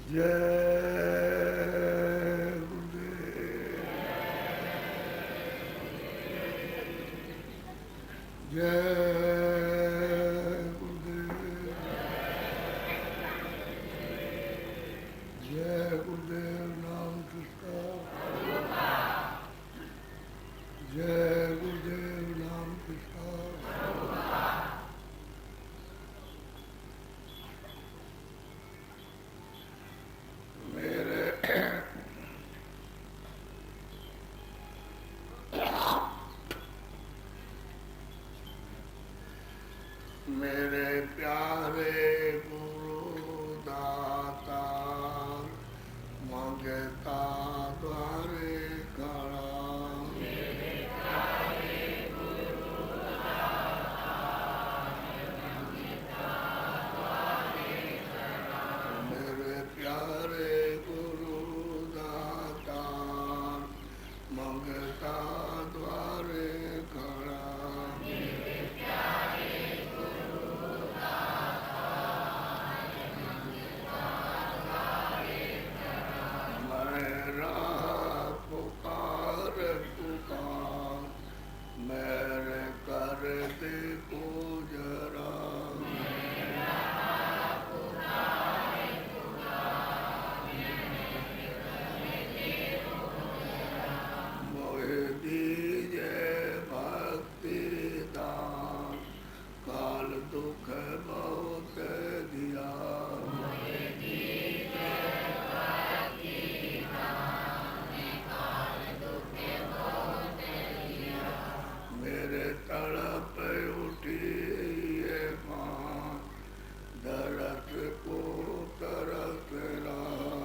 जय गुरुदेव। जय गुरुदेव। जय गुरुदेव नाम कृष्ण। जय गुरुदेव नाम कृष्ण। मेरे प्यारे गुरु दाता मंगता द्वारे खड़ा। मेरे प्यारे गुरु दाता मंगता द्वारे खड़ा। पुकार पुकार मेरे कर देखो जरा। मोहे दीजे भक्ति दान काल दुख बहुत दिया। मेरे तड़प उठी ये मान दरस को तरस रहा।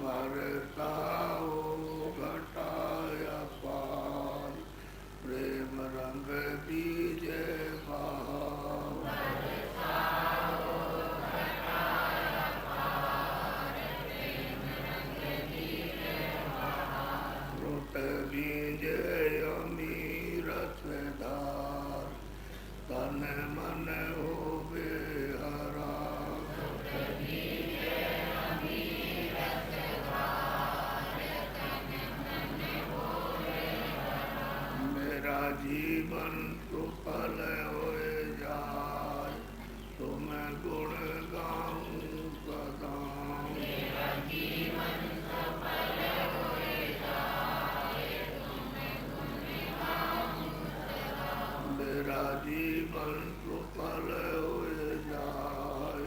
बरसाओ घटाया पार प्रेम रंग दीजे बहार। बीजे अमीर धार तन मन हो बेहरा। मेरा जीवन सुफल होए जाए तुम गुण गाऊं सदा। मेरा जीवन सुफल होए जाए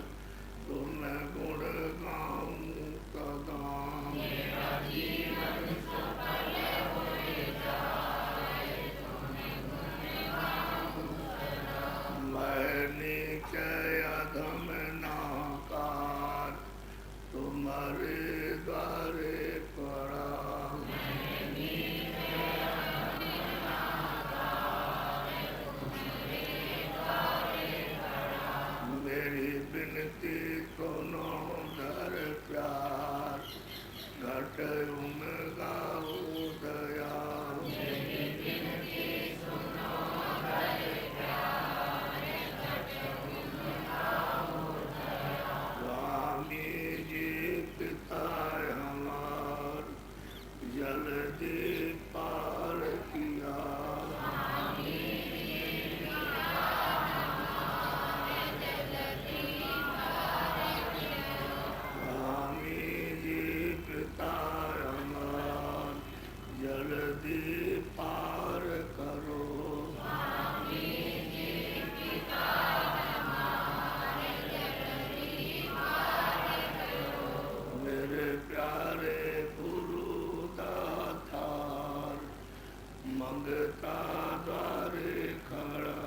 तुम गुण गाऊं सदा। मैं नीचे अधम नाकार तुम्हारे द्वारे पड़ा। मेरी बिनती सुनो धर प्यार घट उमगा दया। स्वामी जी पिता हमार जल्दी पार किया। स्वामी जी पिता हमार जल्दी पार करो। मेरे प्यारे गुरु दातार मंगता द्वारे खड़ा।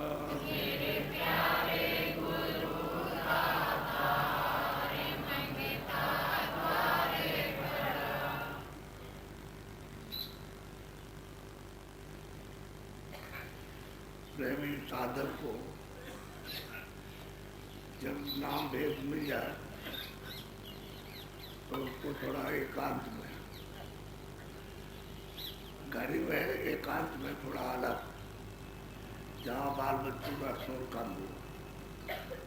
प्रेमी साधक को जब नाम भेद मिल जाए तो उसको थोड़ा एकांत में घर में एकांत में थोड़ा अलग जहाँ बाल बच्चों का शोर कम हो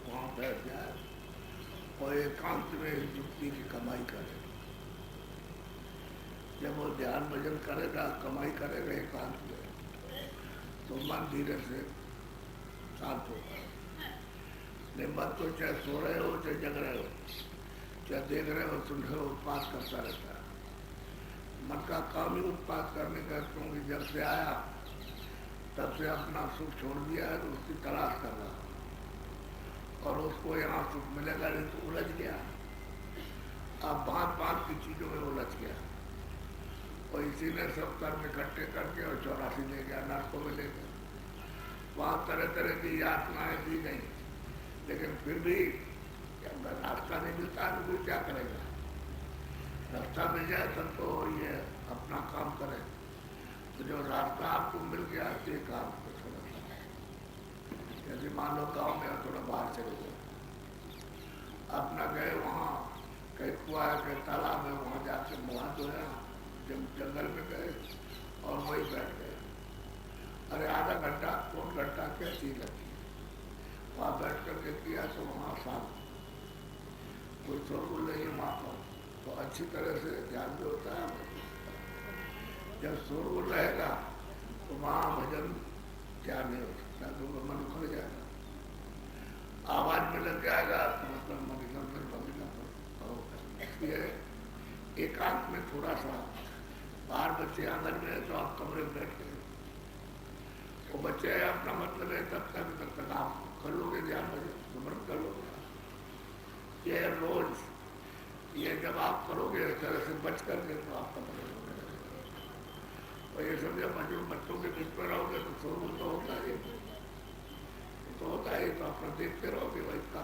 वहाँ बैठ जाए और एकांत में युक्ति की कमाई करे। जब वो ध्यान भजन करेगा, कमाई करेगा एकांत में, तो मन धीरे से शांत होगा। नहीं मन तो चाहे सो रहे हो चाहे जग रहे हो, चाहे देख रहे हो सुन रहे हो, उत्पाद करता रहता है। मन का काम ही उत्पाद करने का, क्योंकि जब से आया तब से अपना सुख छोड़ दिया है तो उसकी तलाश कर रहा, और उसको यहाँ सुख मिलेगा नहीं तो उलझ गया। अब भांत भांत की चीजों में उलझ गया, और इसी ने सब कर्म इकट्ठे करके और 84 ले गया, नरकों में ले गया। वहाँ तरह तरह की यातनाएं दी गई, लेकिन फिर भी जब रास्ता नहीं मिलता तो फिर क्या करेगा। रास्ता मिल जाए तब तो ये अपना काम करे। तो जो रास्ता आपको मिल गया तो ये काम को थोड़ा सा, जैसे मान लो गाँव में थोड़ा बाहर चले गए, अपना गए वहाँ कहीं कुआ है कहीं तालाब है, वहाँ जाके मुँह धोया, जब जंगल में गए और वही बैठ गए। अरे आधा घंटा पौन घंटा क्या चीज लगी, वहाँ बैठ करके किया तो वहाँ शांत, कोई शोरगुल नहीं वहाँ पर, तो अच्छी तरह से ध्यान भी होता है। जब शोरगुल रहेगा तो वहाँ भजन ध्यान नहीं हो सकता, क्योंकि मन उखड़ जाएगा, आवाज में लग जाएगा तो मतलब मन इधर उधर बगेगा। इसलिए एकांत में थोड़ा सा, बाहर बच्चे आंगन में तो आप कमरे में बैठ गए, वो बच्चे अपना मतलब है तब तक आप कर लोगे ध्यान भजन, सुमरन कर लोगे। ये रोज ये जब आप करोगे इस तरह से बच करके तो आपका भजन होने लगेगा। और ये समझो बच्चों के बीच में रहोगे तो शोरगुल तो होता ही, तो होता ही, तो अपना देखते रहोगे भाई का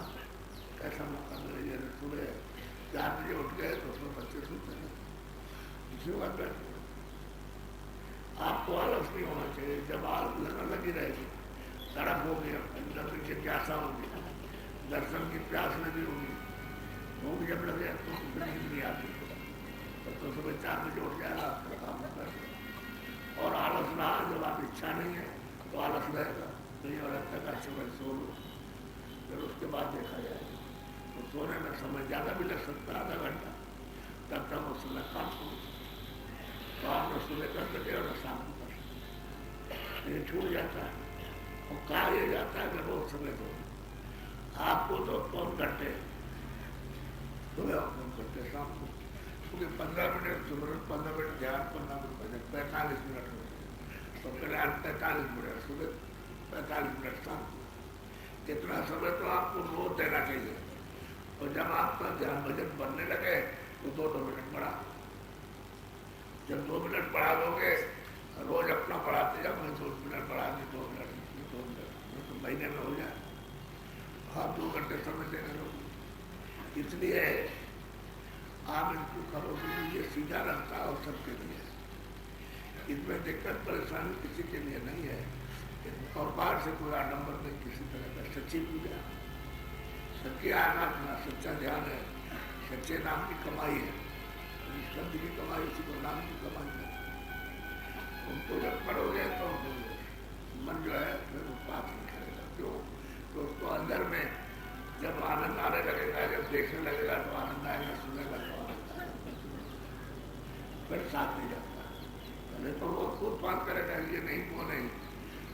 कैसा मौका मिले। जैसे सुबह 4 बजे उठ गए तो उसमें बच्चे सोते हैं, इसी बात बैठे। आपको आलस नहीं होना चाहिए। जब आलस लगने लगी रहेगी, तड़प होगी, अंदर से जिज्ञासा होगी, दर्शन की प्यास लगी होगी, भूख जब लगे तो नींद नहीं आती, तो सुबह 4 बजे उठ जाएगा, आपका काम कर। और आलस रहा, जब आप इच्छा नहीं है तो आलस रहेगा नहीं, और तक अच्छे में सो लो, फिर उसके बाद देखा जाएगा। तो सोने में समय ज़्यादा भी लग सकता है, आधा घंटा, तब तक उस समय काम करो, तो आप न सुबह कर सके और न शाम को कर सके, ये छूट जाता है। और कहा यह जाता है कि रोज समय दो, आपको तो 4 घंटे सुबह और 4 घंटे शाम को, क्योंकि 15 मिनट सुबह, 15 मिनट ध्यान, 15 मिनट भजन, 45 मिनट हो गए, तो फिर 45 मिनट सुबह, 45 मिनट शाम को। इतना समय तो आपको रोज देना चाहिए। और जब आपका ध्यान भजन बनने लगे तो 2-2 मिनट बढ़ा, जब 2 मिनट बढ़ा दोगे, रोज अपना बढ़ाते जाओ, 2 मिनट बढ़ा दी, 2 मिनट, 2 मिनट, तो महीने में हो जाए। आप 2 घंटे समय देने लोगे। इसलिए आप इनको करोगे, ये सीधा रहता है और सबके लिए, इसमें दिक्कत परेशानी किसी के लिए नहीं है। और बाहर से कोई आडम्बर नहीं किसी तरह का। सच्ची पूजा, सच्ची आराधना, सच्चा ध्यान है, सच्चे नाम की कमाई है। शब्द की कमाई, उसी को नाम की कमाई है। उनको जब करोगे तो मन जो है फिर वो बात नहीं करेगा। क्यों? तो उसको अंदर में जब आनंद आने लगेगा, जब देखने लगेगा तो आनंद आएगा, सुनेगा तो आनंद आएगा, फिर साथ नहीं जाता। पहले तो वो खुद बात करेगा, ये नहीं वो नहीं,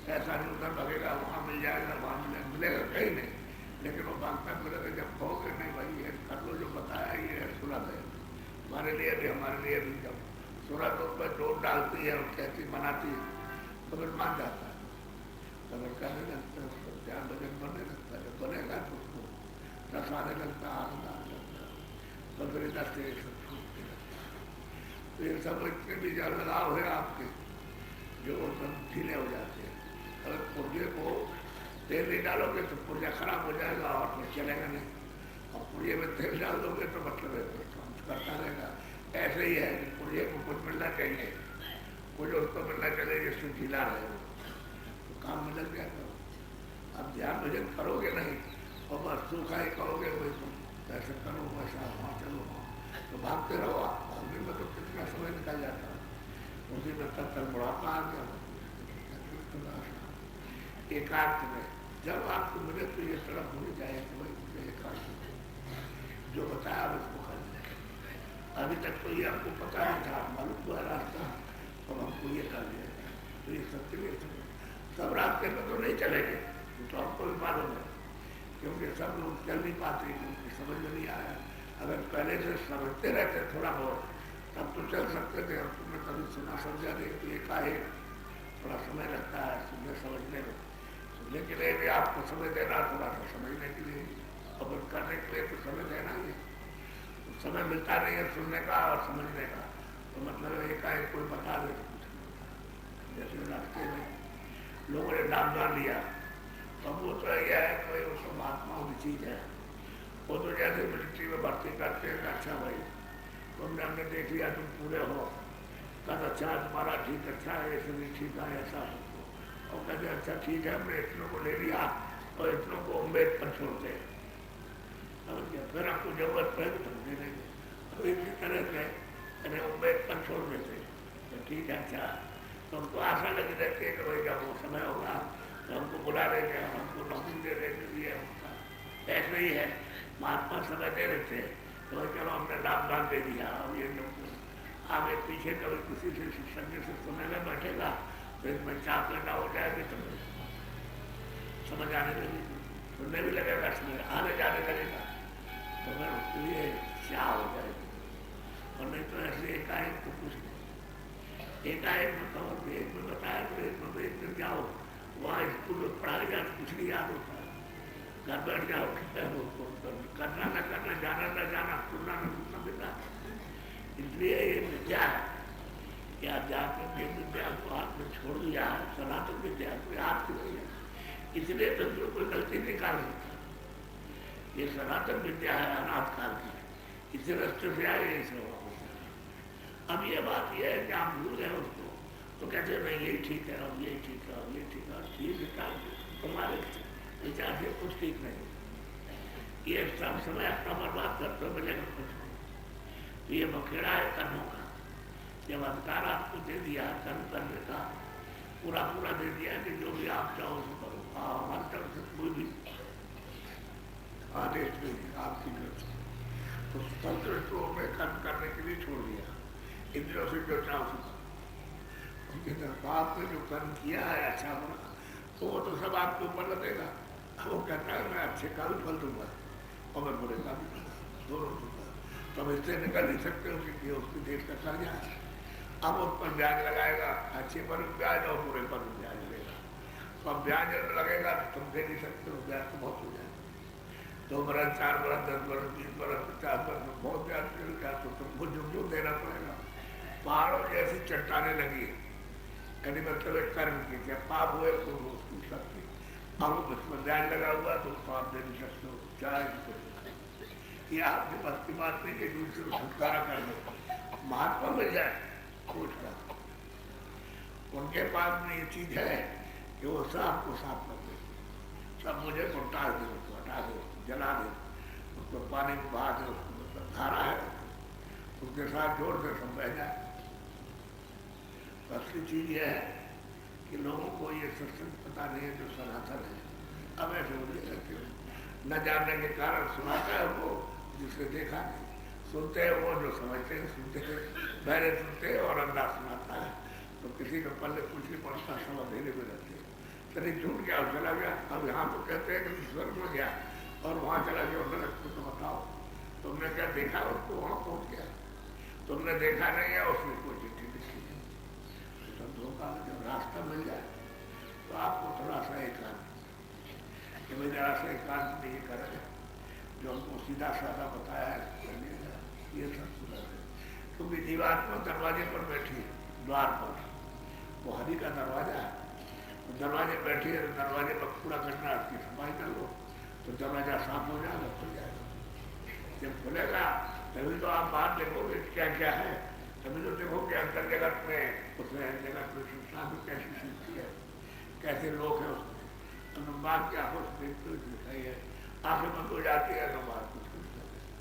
ऐसा नहीं, उधर लगेगा, वहाँ मिल जाएगा, वहाँ मिलेगा कहीं नहीं, लेकिन वो बांटना मिलेगा। जब कहोगे नहीं भाई ये कर लो जो बताया, ये है सूरत है, हमारे लिए भी, हमारे लिए भी, जब सूरत उस पर जोर डालती है और कहती बनाती है तो फिर मान जाता है, तो फिर करने लगता है, उसको ध्यान भजन बनने लगता है। जब बनेगा तो उसको रस आने लगता है, आनंद आने लगता है, तो फिर इधर से सब छूटने लगता है। तो ये सब इतने भी जो लगाव है आपके, जो सब ढीले हो जाते हैं। अगर पुर्जे को तेल नहीं डालोगे तो पुर्जा खराब हो जाएगा और फिर चलेगा नहीं, और पुर्जे में तेल डाल दोगे तो मतलब है तो काम करता रहेगा। ऐसे ही है कि पुर्जे को कुछ मिलना चाहिए, कुछ उसको मिलना चाहिए जिससे ढीला रहे, तो काम में लग जाएगा। अब ध्यान भजन करोगे नहीं और बस सूखा ही कहोगे वही तुम कैसे करो, वैसा वहाँ चलो, तो भागते रहो। आप भागने में तो कितना समय निकल जाता है, उसी में तब तक बुढ़ापा आ गया। एकांत में जब आपको मिले तो ये तड़प होनी चाहिए कि भाई मुझे एकांत जो बताया अब इसको कर दिया। अभी तक तो ये आपको पता नहीं था, मालूम हुआ रास्ता, तो हमको ये कर लिया। तो ये सत्य नहीं, सब रास्ते में तो नहीं चलेंगे, तो हमको भी मालूम है, क्योंकि सब लोग चल नहीं पाते, क्योंकि समझ में नहीं आया। अगर पहले से समझते रहते थोड़ा बहुत तब तो चल सकते थे। और तुमने कभी सुना समझा नहीं, तो ये काहे थोड़ा समय लगता है सुनने समझने में। सुनने के लिए भी आपको समय देना, थोड़ा सा समझने के लिए और करने के लिए तो समय देना ही। तो समय मिलता नहीं है सुनने का और समझने का, तो मतलब एकाएक कोई बता दे कुछ। जैसे रास्ते में लोगों ने नाम जान लिया, तो वो तो यह है कोई उसको महात्माओं की चीज़ है। वो तो जैसे मिलिट्री में भर्ती करते हैं, अच्छा भाई तुमने हमने देख लिया तुम पूरे हो, कद अच्छा तुम्हारा ठीक अच्छा है, ऐसे नहीं ठीक है ऐसा हो, और कहते अच्छा ठीक है हमने इतनों को ले लिया और इतनों को उम्मीद पर छोड़ते हैं, फिर आपको जरूरत पड़े तो तुम दे देंगे। तो इसी तरह से अरे उम्मीद पर छोड़ देते तो ठीक है। अच्छा तो हमको आशा लगी रहती है कि भाई जब वो समय होगा तो हमको बुला लेंगे, हमको नौकरी दे देंगे, ये होगा। ऐसे ही है, महात्मा समय दे देते हैं तो चलो हमने नाम दान दे दिया। अब ये आगे पीछे कभी किसी से शिक्षक से सुनने बैठेगा तो इसमें चाप लगा हो जाएगी, तो समझ आने लगेगी, सुनने भी लगेगा, समझ आने जाने लगेगा, तो मैं उसके लिए क्या हो जाएगी। और नहीं तो ऐसे एकाएक तो कुछ नहीं, एकाएक में कहो एक में बताया तो एक में जाओ, वहाँ स्कूल में पढ़ाई जाए तो कुछ नहीं याद होता है, घर बैठ जाओ करना न करना, जाना न जाना, सुनना न सुनना बिना। इसलिए ये विद्या है कि आप जाकर विद्या को हाथ में छोड़ दिया है, सनातन विद्या को हाथ की नहीं है, इसलिए तो कोई गलती नहीं कर सकता। ये सनातन विद्या है अनाथ काल की, इसी रास्ते से आए ये सब। अब ये बात ये है कि आप भूल गए उसको, तो कहते हैं नहीं यही ठीक है, अब यही ठीक है, अब ये ठीक है, ठीक है, तुम्हारे विचार से कुछ ठीक नहीं। ये सब समय अपना बर्बाद करते मिलेगा कुछ। तो ये बखेड़ा है कर्मों का, जब अधिकार आपको दे दिया कर्म करने का, पूरा पूरा दे दिया कि जो भी आप चाहो उसको करो, हमारी तरफ से कोई भी आदेश नहीं आपकी तरफ से, तो संतुष्टों में कर्म करने के लिए छोड़ दिया, इंद्रियों से जो चाहो उनके आपने जो कर्म किया है अच्छा बना, तो वो तो सब आपके ऊपर लगेगा। वो कहता है मैं अच्छे का भी फल दूंगा और मैं बुरे का भी दोनों दूंगा, तो हम इससे निकल नहीं सकते क्योंकि उसकी देश का कर्जा है। अब उस पर ब्याज लगाएगा, अच्छे पर ब्याज और बुरे पर ब्याज लगेगा, तो अब ब्याज लगेगा तो तुम दे नहीं सकते हो, ब्याज तो बहुत हो जाएगा, 2 बरस 4 बरस 10 बरस 20 बरस 50 बरस बहुत ब्याज मिलेगा, तो तुमको जो देना पड़ेगा। पहाड़ों जैसी चट्टाने लगी, कभी मतलब कर्म की क्या पाप हुए तो उसकी शक्ति, अब उसमें ब्याज लगा हुआ तो पाप दे नहीं सकते हो, चाहे ये आपके पास की बात नहीं कि दूसरे को छुटकारा कर दो, महात्मा मिल जाए खोज का, उनके पास में ये चीज है कि वो सांप को साफ कर दे, सब मुझे को टाल दे, उसको हटा दे, जला दे, उसको पानी में बहा दे, उसको धारा है उसके साथ जोड़ दे, सब बह जाए। असली चीज यह है कि लोगों को ये सत्संग पता नहीं है जो सनातन है। अब ऐसे हो न जानने के कारण सुनाता है वो जिसने देखा नहीं, सुनते हैं वो जो समझते हैं सुनते हैं, बहरे सुनते हैं और अंधा सुनाता है, तो किसी का पल्ले कुछ नहीं पड़ता, सब अंधेरे में रहते हैं। चलिए झूठ गया चला गया, अब यहाँ तो कहते हैं कि स्वर्ग में गया और वहाँ चला गया नरक को, तो बताओ तुमने क्या देखा उसको, वहाँ पहुँच गया, तुमने देखा नहीं है, उसने कोई चिट्ठी लिखी नहीं। संतों का जब रास्ता मिल जाए तो आपको थोड़ा सा एकांत कि भाई जरा सा एकांत नहीं करें, जो हमको सीधा साधा बताया है ये सब सुना है। क्योंकि जीवात्मा दरवाजे पर बैठी है, द्वार पर, वो हरि का दरवाजा है, तो दरवाजे बैठी है, तो दरवाजे पर कूड़ा करना आपकी सफाई कर लो तो दरवाजा साफ हो जाएगा, खुल जाएगा। जब खुलेगा तभी तो आप बाहर देखोगे क्या क्या है, तभी तो देखो कि अंतर जगत में उसमें जगत में शिक्षा भी कैसी सीखती है, कैसे लोग हैं उसमें, तो बात क्या हो देखते हुए दिखाई है, आंखें बंद हो जाती है तो बात कुछ दिखाई देता,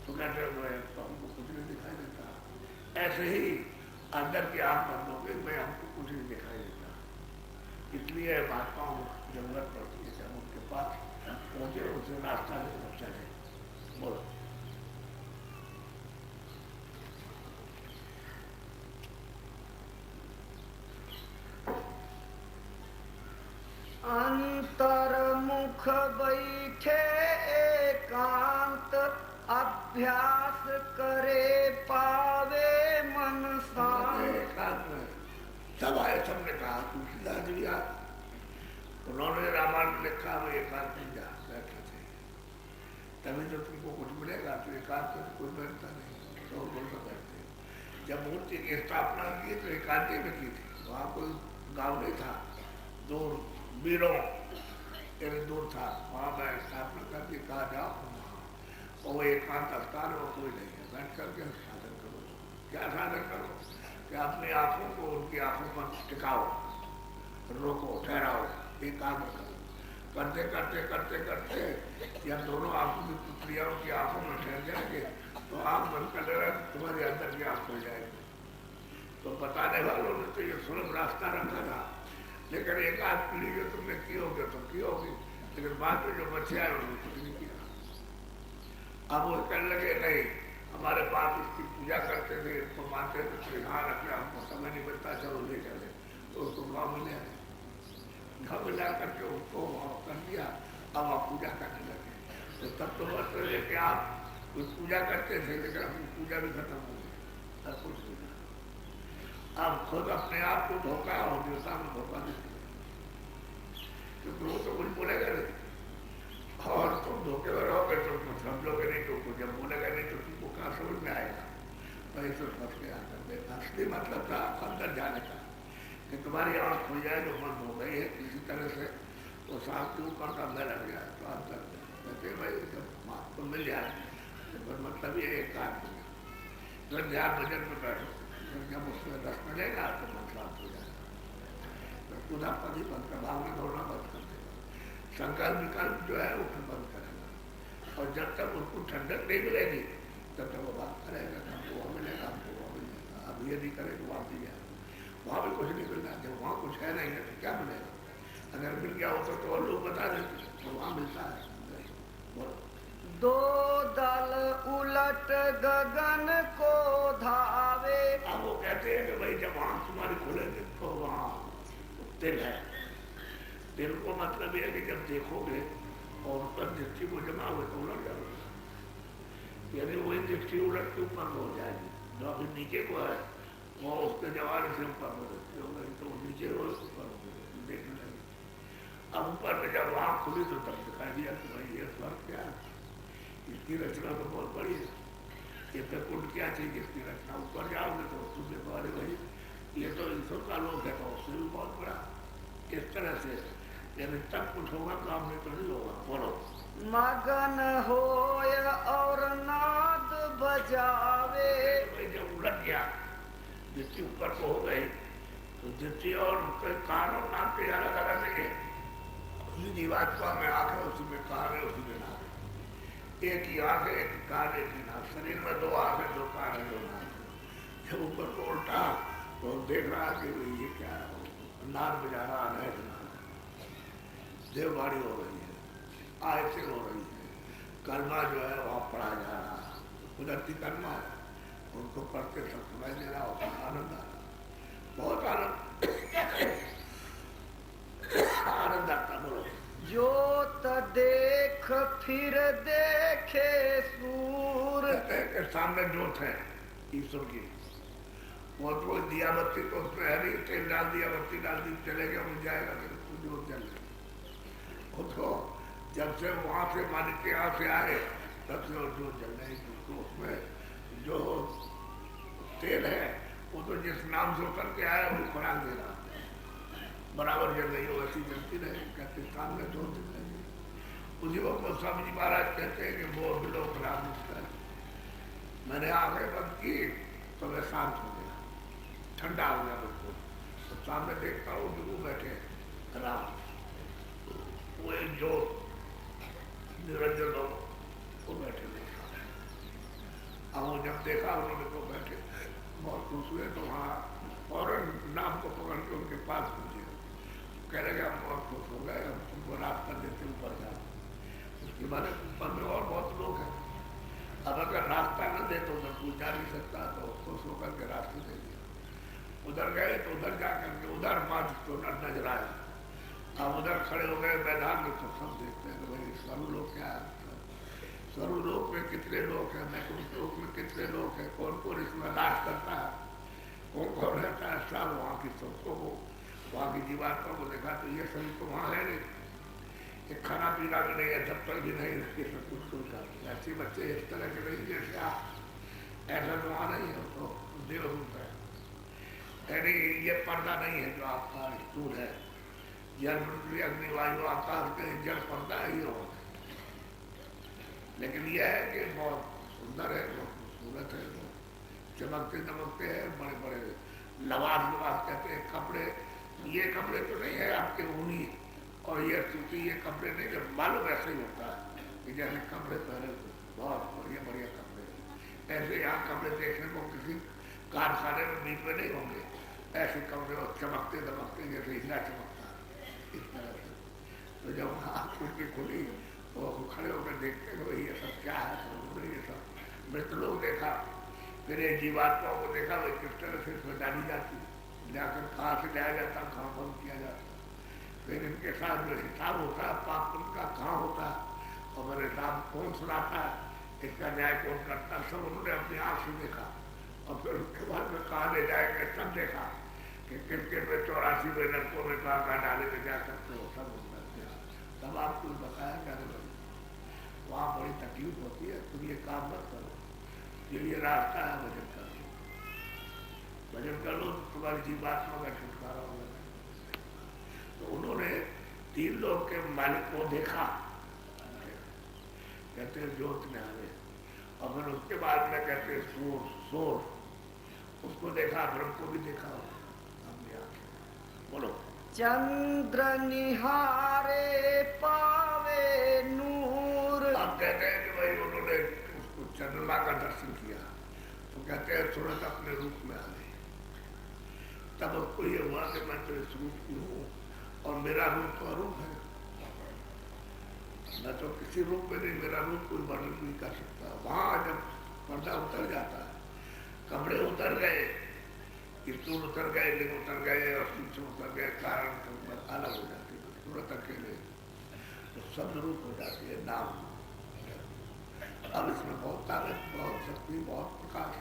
तो कहते हुए तो हमको कुछ नहीं दिखाई देता। ऐसे ही अंदर की आंख बंद हो गई, मैं हमको कुछ नहीं दिखाई देता, इसलिए महात्माओं को जरूरत पड़ती है जब उनके पास पहुंचे उसे रास्ता लेकर चले। बोलो। अंतर्मुख बैठे एकांत अभ्यास करे पावे मन शांत। सब आए, सबने कहा तुलसीदास जी भी आए, उन्होंने रामायण लिखा, वो एकांत में जा बैठे थे। तभी तो तुमको कुछ मिलेगा, तो एकांत में कोई बैठता नहीं, तो बोलता बैठते। जब मूर्ति की स्थापना की तो एकांति में की थी, वहाँ कोई गाँव नहीं था, दूर बीरों यानी दूर था, वहाँ मैं स्थापना करके कहा जाओ, और वो एकांत स्थान वो कोई नहीं है, बैठ करके साधन करो। क्या साधन करो कि अपनी आंखों को उनकी आंखों पर टिकाओ, रोको, ठहराओ, एकाग्र करो। करते करते करते करते या दोनों आंखों की पुत्रियों की आंखों में ठहर जाएंगे तो आंख बंद कर लेगा, तुम्हारे अंदर की आंख हो जाएगी। तो बताने वालों ने तो ये सुलभ रास्ता रखा था, लेकिन एक आध पीढ़ी जो तुमने की होगी तो की होगी, लेकिन बाद में जो बच्चे आए उन्होंने कुछ नहीं किया। अब वो कहने लगे नहीं, हमारे बाप इसकी पूजा करते थे, इसको मानते थे, तो यहाँ रखे, हमको समय नहीं मिलता, चलो ले चले। तो उसको गाँव में ले आए, गाँव में ला करके उसको कर दिया, अब आप पूजा करने लगे। तो तब तो बस रहे कि आप कुछ पूजा करते थे, लेकिन अपनी पूजा भी खत्म हो गई, सब कुछ नहीं। अब खुद अपने आप को धोखा और देवता में धोखा देते, क्योंकि वो तो कुछ बोलेगा नहीं, और तुम धोखे में रहोगे तो कुछ समझोगे नहीं, तो कुछ जब बोलेगा नहीं तो तुमको कहाँ समझ में आएगा। तो ऐसे समझ के आकर देखा, असली मतलब था अंदर जाने का, कि तुम्हारी आँख खुल जाए जो बंद हो गई है किसी तरह से, तो सांप के ऊपर का मैं लग गया तो अंदर कहते भाई जब माँ को मिल जाए तो मतलब ये एक काम तो ध्यान भजन में बैठो, जब उसमें रस मिलेगा तो मन शांत हो जाएगा, तो खुदा पति बंद कर, भावना दौड़ना बंद कर देगा, संकल्प विकल्प जो है वो फिर बंद करेगा। और जब तक उनको ठंडक नहीं मिलेगी तब तक वो बात करेगा, हमको वो मिलेगा, हमको वो मिलेगा। अब ये नहीं करेगा वहाँ भी जाए, वहाँ भी कुछ नहीं मिलना, जब वहाँ कुछ है नहीं है तो क्या मिलेगा। अगर मिल गया होता तो और लोग बता देते, तो वहाँ मिलता है। बोलो। दो दल उलट गगन को धावे। अब वो कहते हैं कि भाई जब वहां तुम्हारी खुलेंगे तो वहां तिल है। तिल को मतलब ये है कि जब देखोगे और उस पर दृष्टि को जमा हुए तो उलट जाओगे, यानी वही दृष्टि उलट के ऊपर हो जाएगी। जो अभी नीचे को है वो उसके जवान से ऊपर हो सकते हो गई, तो नीचे वो ऊपर देखने लगे। अब ऊपर में जब वहां खुली तो तब दिखाई दिया कि भाई ये स्वर्ग क्या है, इसकी रचना तो बहुत बड़ी है, ये कुंड क्या चाहिए इसकी रचना। ऊपर जाओगे तो उसमें देखो अरे भाई ये तो ईश्वर का लोक है, तो उससे भी बहुत बड़ा। इस तरह से यानी तब कुछ होगा, काम नहीं तो नहीं होगा। बोलो। मगन होय और नाद बजावे। भाई जब उलट गया, दृष्टि ऊपर को हो गई तो दृष्टि और कान और नाक के अलग अलग नहीं है, उसी जीवात्मा में आंख है, उसी में कान है, उसी में नाक है। एक ही आंख है, एक ही कान, एक ही नाक। शरीर में दो आंख है, दो कान है, दो नाक है। जब ऊपर को उल्टा तो देख रहा कि ये क्या है, नाद बजा रहा है, देववाणी हो रही है, आयतें हो रही है, कर्मा जो है वहाँ पढ़ा जा रहा है, कुदरती कर्मा है, उनको पढ़ते सब सुनाई दे रहा होता, आनंद आ रहा, बहुत आनंद आनंद आता। बोलो। जोत देख फिर देखे सूर। के सामने जोत है ईश्वर की, वो तो दिया बत्ती तो उसमें है नहीं, तेल डाल दिया, बत्ती डाल दी, चलेगा मिल जाएगा, लेकिन जोत जल गई। उसको जब से वहाँ से मालिक के यहाँ से आए तब से वो जोत जल रही, तो उसमें जो तेल है वो तो जिस नाम से उतर के आया वो खुराक दे रहा, बराबर जल रही हो, ऐसी जलती रहे। कहते सामने जोत जल रही। उसी वक्त स्वामी जी महाराज कहते हैं कि वो बिलो खराब इसका, मैंने आंखें बंद की तो मैं शांत हो गया, ठंडा हो गया बिल्कुल। तो सामने देखता हूँ कि वो बैठे राम, वो एक जो निरंजन लोग वो बैठे थे। अब वो जब देखा उन्होंने तो बैठे बहुत खुश हुए, तो वहाँ और नाम को पकड़ के उनके पास पहुँचे, कह रहे हम बहुत खुश हो गए, हम तुमको रास्ता देते ऊपर जाओ। उसके बाद ऊपर में और बहुत लोग हैं, अब अगर रास्ता न दे तो उधर कोई जा नहीं सकता, तो खुश होकर के रास्ते दे दिया। उधर गए तो उधर जाकर के उधर मार्च तो नजर आया। अब उधर खड़े हो गए मैदान में, तो सब देखते हैं कि भाई सर्वलोक क्या है, सर्वलोक में कितने लोग हैं, लोक में कितने लोग हैं, कौन कौन इसमें राज करता है, कौन कौन रहता है, सब वहाँ की सबको को वहाँ की जीवात्मा को देखा तो ये सभी तो वहाँ है नहीं, ये खाना पीना भी नहीं है, दफ्तर भी नहीं, ये सब कुछ सुनता। ऐसे बच्चे इस तरह के नहीं जैसे आप, ऐसा तो वहाँ नहीं है, तो देव होता है। यानी ये पर्दा नहीं है जो आपका स्थूल है, जल पृथ्वी अग्नि वायु आकाश के जल पर्दा ही होगा। लेकिन यह है कि बहुत सुंदर है, बहुत खूबसूरत है, बहुत चमकते दमकते हैं, बड़े बड़े लबास लबास कहते हैं कपड़े। ये कपड़े तो नहीं है आपके ऊनी और ये सूती, ये कपड़े नहीं, जब मालूम ऐसे ही होता है कि जैसे कपड़े पहने तो बहुत बढ़िया बढ़िया कपड़े। ऐसे यहाँ कपड़े देखने को किसी कारखाने में बीच में नहीं होंगे, ऐसे कपड़े और चमकते दमकते जैसे हीरा चमकता है, इस तरह से। तो जब आँख उनकी खुली तो खड़े होकर देखते हैं ये सब क्या है, ये सब मृत लोग देखा, फिर ये जीवात्माओं को देखा भाई किस तरह से इसमें डाली जाती, जाकर कहाँ से लाया जाता, कहाँ बंद किया जाता, फिर इनके साथ जो हिसाब होता है पाप उनका कहाँ होता है, और मेरे हिसाब कौन सुनाता है, इसका न्याय कौन करता है, सब उन्होंने अपनी आँख से देखा। और फिर उसके बाद में कहाँ ले जाएंगे सब देखा कि क्रिकेट में 84 में नलकों में कहाँ डाले में जा सकते हो, सब तब आपको बताया जाने लगे। वहाँ बड़ी तकलीफ होती है, तुम ये काम मत करो, ये रास्ता है भजन कर लो, भजन कर लो तो तुम्हारी जीवात्मा का छुटकारा होगा। तो उन्होंने 3 लोग के मालिक को देखा, कहते हैं ज्योत में आ गए, और फिर उसके बाद में कहते हैं सोर उसको देखा, ब्रह्म को भी देखा हमने आंखें। बोलो चंद्र निहारे पावे नूर। अब कहते हैं कि भाई उन्होंने उसको चंद्रमा का दर्शन किया, तो कहते हैं तुरंत अपने रूप में आ गए। तब उसको ये हुआ कि मैं तो इस रूप की हूँ और मेरा रूप तो अरूप है, मैं तो किसी रूप में नहीं, मेरा रूप कोई वर्णन नहीं कर सकता। वहां जब पर्दा उतर जाता है, कपड़े उतर गए, स्तूल उतर गए, लिंग उतर गए और सूक्ष्म उतर गए, कारण अलग हो जाती है, सूरत अकेले तो सब रूप हो जाती है नाम। अब इसमें बहुत ताकत, बहुत शक्ति, बहुत प्रकाश,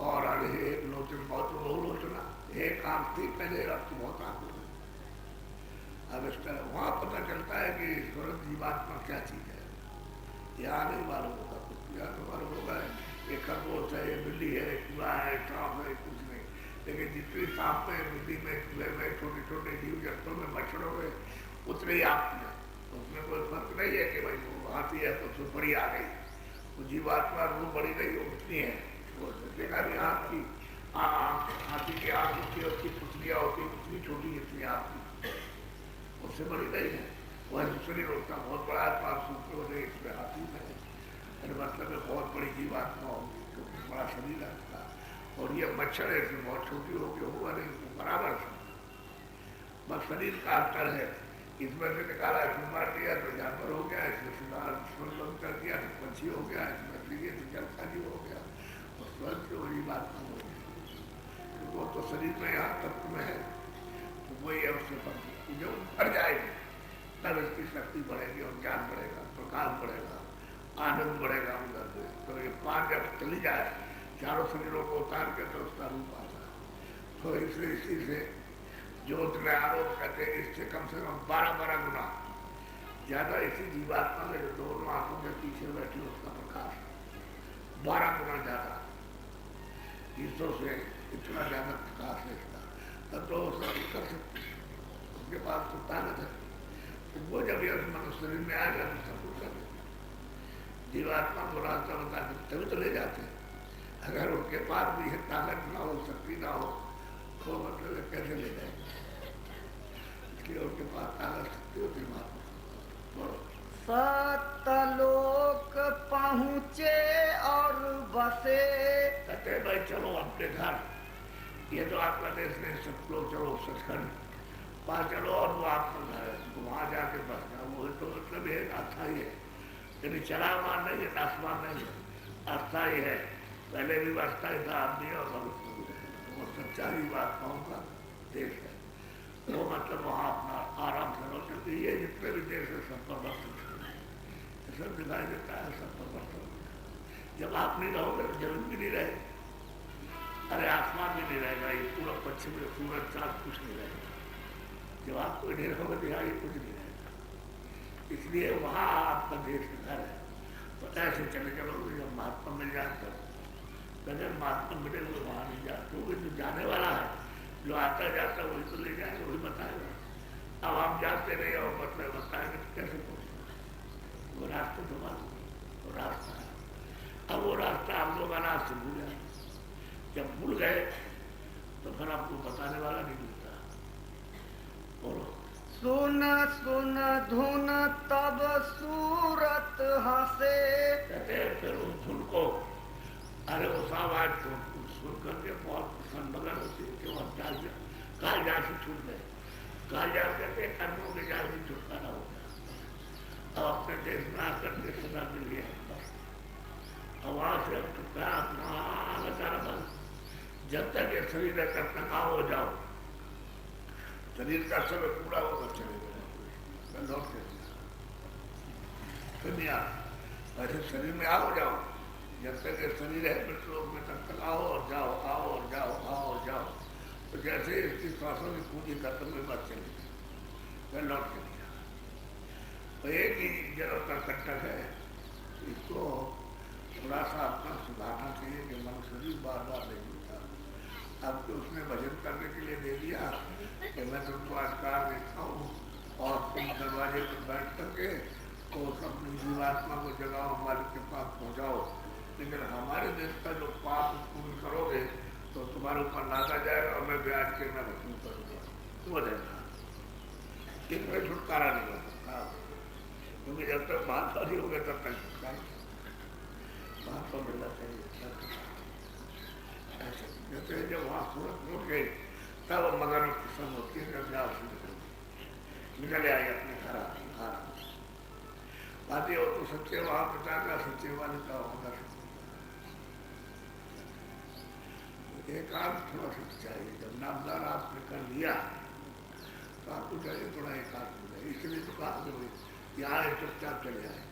और एक लोचन बहुत बहुलोचना, एक आंख थी पहले, अब तो बहुत आंख हो गई। अब इस तरह वहाँ पता चलता है कि ईश्वर जीवात्मा क्या चीज है, यहाँ नहीं मालूम होगा कुछ, यहाँ तो मालूम होगा ये खरगोश है, ये बिल्ली है, चूहा है, सांप है, कुछ नहीं। लेकिन जितनी सांप में, बिल्ली में, चूहे में, छोटे छोटे जीव जंतुओं में, मच्छरों में, उतने ही आप में, उसमें कोई फर्क नहीं है कि भाई वो हाथी है तो उसमें बड़ी आ गई, वो जीवात्मा रूप बड़ी नहीं उतनी है। वो देखा भी हाथी की आँख होती है, उसकी पुतलियाँ होती है, उतनी छोटी जितनी आपकी, उससे बड़ी नहीं है। वह शरीर उसका बहुत बड़ा है, 5 सूत्र होते इसमें हाथी में, मतलब है बहुत बड़ी जीवात्मा होगी, क्योंकि बड़ा शरीर है उसका। और ये मच्छर है, इसमें बहुत छोटी होगी, होगा नहीं, तो बराबर है, बस शरीर का अंतर है। इसमें से निकाला, इसमें मार दिया तो जानवर हो गया, इसमें से कर दिया तो पंछी हो गया, इसमें से ये जल का जीव हो गया, और स्वर्ग की बड़ी बात नहीं होगी। वो तो शरीर में यहाँ तत्व में है, तो वही है, उससे जब बढ़ जाएगी तब इसकी शक्ति बढ़ेगी और ज्ञान बढ़ेगा, प्रकाश बढ़ेगा, आनंद बढ़ेगा अंदर से। तो ये 5 जब चली जाए, चारों शरीरों को उतार के तो उसका रूप आता है। तो इसलिए इसी से ज्योत में आरोप कहते हैं, इससे कम से कम 12 गुना ज्यादा इसी जीवात्मा में जो दोनों आंखों के पीछे बैठी उसका प्रकाश 12 गुना ज्यादा, ईश्वर से इतना ज्यादा प्रकाश है इसका, तब तो उसका कर सकते, उसके पास तो ताकत है। तो वो जब ये मनुष्य शरीर में आएगा तो सब कुछ कर देगा, जीवात्मा को रास्ता बता के तभी तो ले जाते हैं। अगर उनके पास भी है ताकत ना हो, शक्ति ना हो, तो मतलब कैसे ले जाएंगे? इसलिए उनके पास ताकत शक्ति होती है। सतलोक पहुँचे और बसे। कहते भाई चलो अपने घर, ये तो आपका देश नहीं, सतलोक चलो सचखंड, वहाँ चलो और वो आपका घर है, तो वहाँ जाके बस जाओ। वो तो मतलब एक अस्थाई है, यानी चला हुआ नहीं है, आसमान नहीं है, अस्थाई है। पहले भी अस्थाई था, अब भी और भविष्य में भी रहेगा। वो सच्चाई आत्माओं का देश है। वो मतलब वहाँ अपना आराम से रहो, क्योंकि ये जितने भी देश है सब पर वर्तन सब दिखाई देता है, सब पर वर्तन। जब आप नहीं रहोगे तो जमीन भी नहीं रहेगी, अरे आसमान भी नहीं रहेगा, ये पूरा पश्चिम में सूरज चाँद कुछ नहीं रहेगा। जब आप कोई नहीं रहोगे तो यहाँ ये कुछ नहीं रहेगा। इसलिए वहाँ आपका देश घर है। तो ऐसे चले चलो, जब महात्मा मिल जाए तब, अगर महात्मा मिले हुए वहाँ नहीं जाए तो जो जाने वाला है, जो आता जाता वही तो ले जाएगा, वही बताएगा। अब आप जाते नहीं और मतलब बताएंगे तो कैसे पहुँचेगा? वो रास्ता तो मालूम, वो रास्ता है। अब वो रास्ता आप लोग अनाज से भूल जाए, जब भूल गए तो फिर आपको बताने वाला नहीं मिलता। बोलो। सुन सुन धुन तब सूरत हंसे। कहते फिर उस धुन को, अरे उस आवाज को सुन करके बहुत संबगन होती है कि वह काल जाल से छूट गए। काल जाल कहते कर्मों के जाल से छुटकारा हो गया। अब अपने देश में आकर के सदा मिल गया, वहां से अब छुटकारा अपना सारा बंद। जब तक ये शरीर है तब तक आओ जाओ, शरीर का समय पूरा होगा चलेगा लौट के दुनिया। ऐसे शरीर में आओ जाओ, जब तक ये शरीर है मृत्यु लोक में तब तक आओ और जाओ, आओ और जाओ, आओ और जाओ। तो जैसे इसकी श्वासों की पूंजी खत्म हुई बात चलेगी, फिर लौट के दिया। तो एक ही जन्म का कंटक है, इसको थोड़ा सा अपना सुधारना चाहिए कि मन शरीर बार बार नहीं मिलता। अब तो उसने भजन करने के लिए दे दिया कि मैं तुमको अधिकार देता हूँ और तुम दरवाजे पर बैठ करके तो अपनी जीवात्मा को जगाओ, मालिक के पास पहुँचाओ। लेकिन हमारे देश का जो पाप पूर्ण करोगे तो तुम्हारे ऊपर लादा जाएगा और मैं ब्याज के मैं वसूल करूँगा। तो देखा इसमें छुटकारा नहीं हो सकता, क्योंकि जब तक बात नहीं होगी तब तक छुटकारा बात तो मिलना चाहिए। जैसे जब वहाँ सूरत उठ गई तब मगर किस्म होती है, जब निकल आई अपने घर बातें हो तो सच्चे वहाँ पिता का, सच्चे वाले का होगा। एक आध थोड़ा सा चाहिए, जब नामदार आपने कर लिया तो आपको चाहिए थोड़ा एक आध हो जाए। इसलिए तो कहा यहाँ चुपचाप चले आए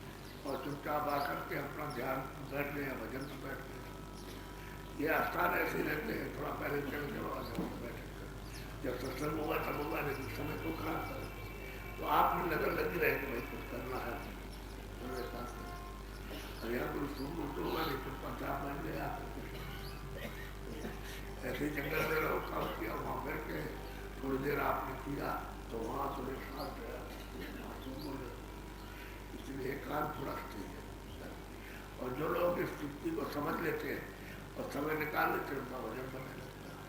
और चुपचाप आकर के अपना ध्यान बैठ गए या भजन पर बैठ गए। ये स्थान ऐसे ही रहते हैं, थोड़ा पहले चल के बैठे। जब सत्संग होगा तब होगा, लेकिन समय को खराब करे तो आपने नजर लगी रहे कि भाई कुछ करना है। यहाँ कोई सुन तो होगा नहीं, कुछ पंचाप बन गया। ऐसे जंगल में रहो, काम किया, वहाँ बैठ के थोड़ी देर आपने किया तो वहाँ थोड़े साथ गया। इसलिए एकांत थोड़ा चाहिए। और जो लोग इस स्थिति को समझ लेते हैं और समय निकाल लेते हैं, उनका वजन बने लगता है।